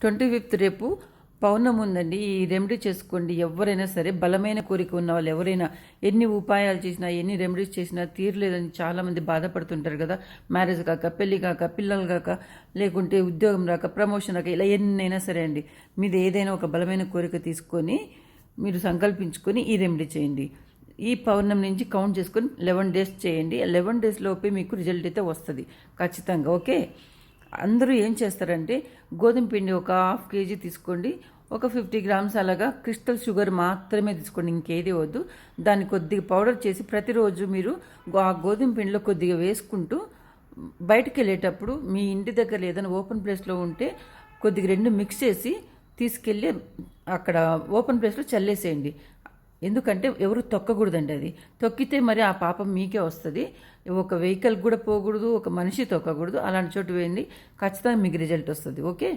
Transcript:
25th రేపు పౌర్ణమి ఉందండి. ఈ రెమెడీ చేసుకోండి. ఎవరైనా సరే, బలమైన కోరిక ఉన్న వాళ్ళు ఎవరైనా ఎన్ని ఉపాయాలు చేసినా, ఎన్ని రెమెడీస్ చేసినా తీరలేదని చాలామంది బాధపడుతుంటారు కదా. మ్యారేజ్ కాక, పెళ్ళి కాక, పిల్లలు కాక, లేకుంటే ఉద్యోగం రాక, ప్రమోషన్ రాక, ఇలా ఎన్నైనా సరే అండి. మీది ఏదైనా ఒక బలమైన కోరిక తీసుకొని మీరు సంకల్పించుకొని ఈ రెమెడీ చేయండి. ఈ పౌర్ణమి నుంచి కౌంట్ చేసుకొని 11 డేస్ చేయండి. 11 డేస్ లోపే మీకు రిజల్ట్ అయితే వస్తుంది ఖచ్చితంగా. ఓకే, అందరూ ఏం చేస్తారంటే గోధుమ పిండి ఒక 1/2 kg తీసుకోండి. ఒక 50 grams అలాగా క్రిస్టల్ షుగర్ మాత్రమే తీసుకోండి, ఇంకేది వద్దు. దాన్ని కొద్దిగా పౌడర్ చేసి ప్రతిరోజు మీరు ఆ గోధుమ పిండిలో కొద్దిగా వేసుకుంటూ బయటకు వెళ్ళేటప్పుడు మీ ఇంటి దగ్గర ఏదైనా ఓపెన్ ప్లేస్లో ఉంటే కొద్దిగా రెండు మిక్స్ చేసి తీసుకెళ్ళి అక్కడ ఓపెన్ ప్లేస్లో చల్లేసేయండి. ఎందుకంటే ఎవరు తొక్కకూడదండి. అది తొక్కితే మరి ఆ పాపం మీకే వస్తుంది. ఒక వెహికల్ కూడా పోకూడదు, ఒక మనిషి తొక్కకూడదు. అలాంటి చోటు వేయండి, ఖచ్చితంగా మీకు రిజల్ట్ వస్తుంది. ఓకే.